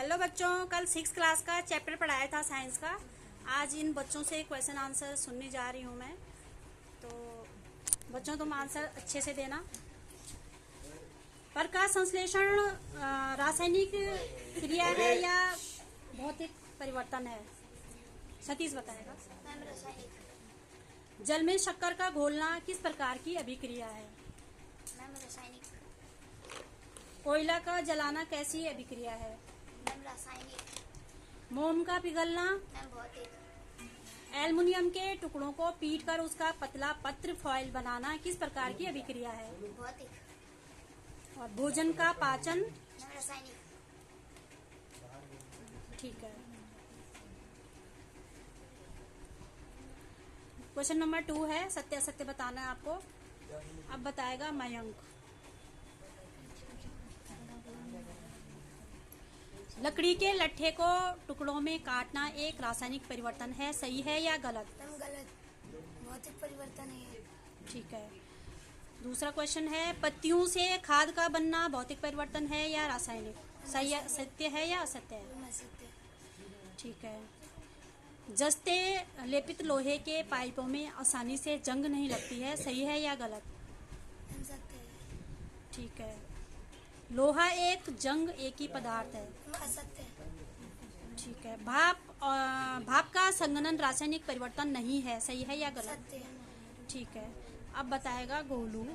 Hello बच्चों, कल 6 class का चैप्टर पढ़ाया था साइंस का। आज इन बच्चों से क्वेश्चन आंसर सुनने जा रही हूँ मैं। तो बच्चों तुम आंसर अच्छे से देना। प्रकाश संश्लेषण रासायनिक क्रिया है या भौतिक परिवर्तन है? सतीश बताएगा। जल में शक्कर का घोलना किस प्रकार की अभिक्रिया है? रासायनिक। कोयला का जलाना कैसी अभिक्रिया है? रासायनिक। मोम का पिघलना? भौतिक। एल्युमिनियम के टुकड़ों को पीटकर उसका पतला पत्र फॉइल बनाना किस प्रकार की अभिक्रिया है? भौतिक। और भोजन का पाचन? रासायनिक। ठीक है। क्वेश्चन नंबर 2 है, सत्य असत्य बताना है आपको। अब बताएगा मयंक। लकड़ी के लट्ठे को टुकड़ों में काटना एक रासायनिक परिवर्तन है, सही है या गलत? गलत। भौतिक परिवर्तन है। ठीक है। दूसरा क्वेश्चन है, पत्तियों से खाद का बनना भौतिक परिवर्तन है या रासायनिक? सही है, सत्य है या असत्य है? सत्य। ठीक है। जस्ते लेपित लोहे के पाइपों में आसानी से जंग नहीं लगती है, सही है या गलत? सत्य है। ठीक है। लोहा एक जंग एक ही पदार्थ है। असत्य। ठीक है। भाप का संघनन रासायनिक परिवर्तन नहीं है, सही है या गलत? सत्य। ठीक है। अब बताएगा गोलू।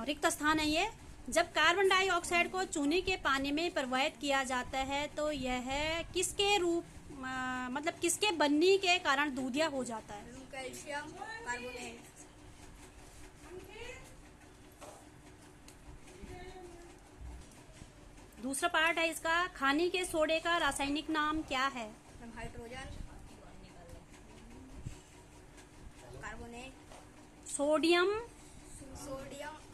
रिक्त स्थान है ये। जब कार्बन डाइऑक्साइड को चूने के पानी में प्रवाहित किया जाता है तो यह किसके मतलब किसके बनने के कारण दूधिया हो जाता है? Calcium carbonate. दूसरा पार्ट है इसका, खाने के सोडे का रासायनिक नाम क्या है? हाइड्रोजन, कार्बोनेट, सोडियम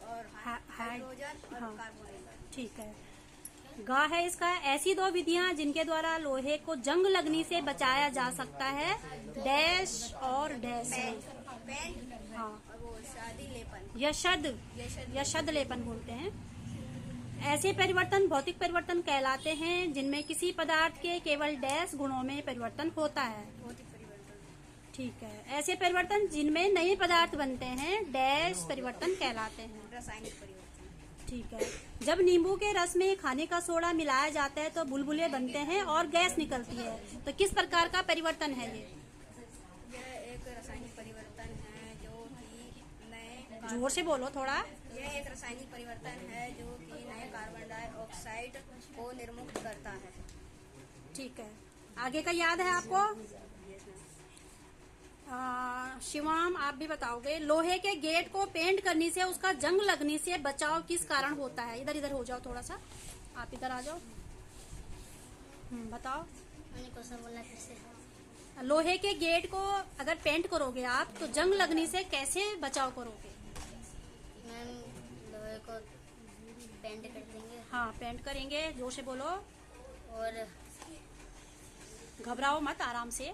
और हाइड्रोजन और हाँ, कार्बोनेट। ठीक है। गा है इसका, ऐसी दो विधियां जिनके द्वारा लोहे को जंग लगने से बचाया जा सकता है, डैश और डैश। पेंट हाँ, और वो शादी लेपन। यशद लेपन बोलते हैं। ऐसे परिवर्तन भौतिक परिवर्तन कहलाते हैं जिनमें किसी पदार्थ के केवल डैश गुणों में परिवर्तन होता है। भौतिक परिवर्तन। ठीक है। ऐसे परिवर्तन जिनमें नए पदार्थ बनते हैं डैश परिवर्तन कहलाते हैं। रासायनिक परिवर्तन। ठीक है। जब नींबू के रस में खाने का सोडा मिलाया जाता है तो बुलबुले बनते हैं और गैस निकलती है, तो किस प्रकार का परिवर्तन है ये? यह एक रासायनिक परिवर्तन है जो कि नए जोर से बोलो थोड़ा। यह एक रासायनिक परिवर्तन है जो कि नए कार्बन डाइऑक्साइड को निर्मुक्त करता है। ठीक है। आगे का याद है आपको? शिवाम आप भी बताओगे। लोहे के गेट को पेंट करने से उसका जंग लगने से बचाव किस कारण होता है? इधर हो जाओ थोड़ा सा, आप इधर आ जाओ। बताओ। मैंने क्वेश्चन बोलना फिर से। लोहे के गेट को अगर पेंट करोगे आप तो जंग लगने से कैसे बचाव करोगे? मैम लोहे को पेंट कर देंगे। हाँ, पेंट करेंगे। जोर से बोलो और घबराओ मत, आराम से।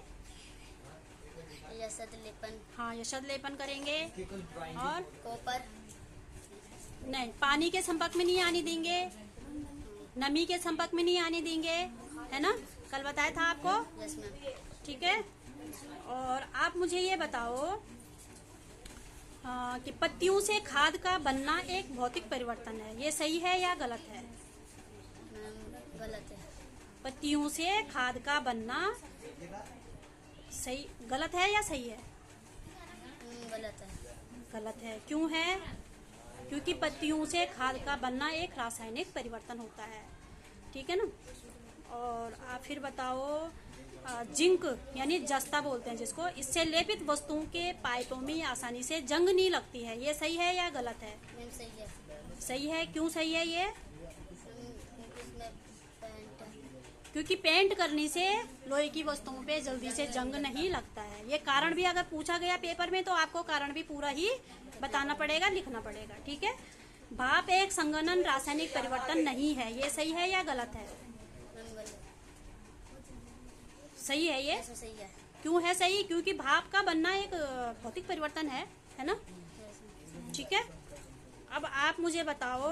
यशद लेपन। हाँ, यशद लेपन करेंगे। और कॉपर। नहीं, पानी के संपर्क में नहीं आने देंगे, नमी के संपर्क में नहीं आने देंगे, है ना? कल बताया था आपको। Yes ma'am. ठीक है। और आप मुझे ये बताओ कि पत्तियों से खाद का बनना एक भौतिक परिवर्तन है, ये सही है या गलत है? मैम गलत है। पत्तियों से खाद का बनना सही गलत है या सही है? गलत है। गलत है। क्यों है? क्योंकि पत्तियों से खाद का बनना एक रासायनिक परिवर्तन होता है। ठीक है ना? और आप फिर बताओ, जिंक यानी जस्ता बोलते हैं जिसको, इससे लेपित वस्तुओं के पाइपों में आसानी से जंग नहीं लगती है, ये सही है या गलत है? मैम सही है। सही है। क्यों सही है ये? इसमें पेंट। क्योंकि पेंट करने से लोहे की वस्तुओं पे जल्दी से जंग नहीं लगता है। ये कारण भी अगर पूछा गया पेपर में तो आपको कारण भी पूरा ही बताना पड़ेगा, लिखना पड़ेगा। ठीक है। भाप एक संघनन रासायनिक परिवर्तन नहीं है, ये सही है या गलत है? मैम गलत। सही है ये। ऐसा सही है। क्यों है सही? क्योंकि भाप का बनना एक भौतिक परिवर्तन है ना? ठीक है। अब आप मुझे बताओ,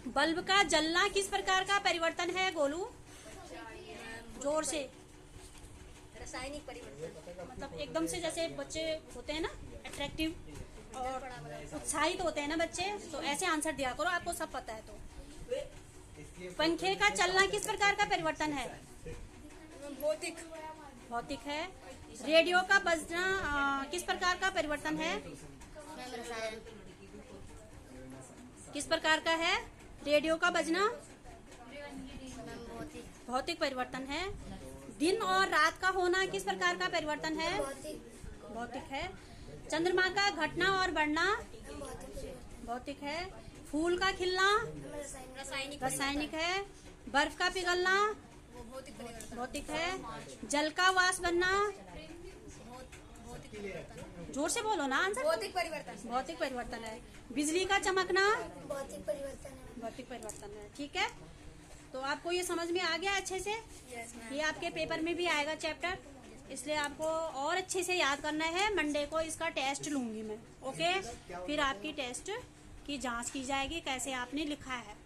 बल्ब का जलना किस प्रकार का परिवर्तन है गोलू? जोर से। रासायनिक परिवर्तन। मतलब एकदम से, जैसे बच्चे होते हैं ना अट्रैक्टिव और उत्साहित होते हैं ना बच्चे, तो ऐसे आंसर दिया करो, आपको सब पता है तो। पंखे का चलना किस प्रकार का परिवर्तन है? भौतिक। भौतिक है। रेडियो का बजना किस प्रकार का परिवर्तन है? रसायन। किस प्रकार का है रेडियो का बजना? भौतिक। भौतिक परिवर्तन है। दिन और रात का होना किस प्रकार का परिवर्तन है? भौतिक है। चंद्रमा का घटना और बढ़ना? भौतिक है। फूल का खिलना? रासायनिक है। बर्फ का पिघलना? भौतिक है। जल का वाष्प बनना? जोर से बोलो ना आंसर। भौतिक परिवर्तन। भौतिक परिवर्तन है। बिजली का चमकना? भौतिक परिवर्तन है। भौतिक परिवर्तन है। ठीक है, तो आपको ये समझ में आ गया अच्छे से? Yes ma'am. ये आपके पेपर में भी आएगा चैप्टर, इसलिए आपको और अच्छे से याद करना है। मंडे को इसका टेस्ट लूंगी मैं, ओके? फिर आपकी टेस्ट की जांच की जाएगी कैसे आपने लिखा है।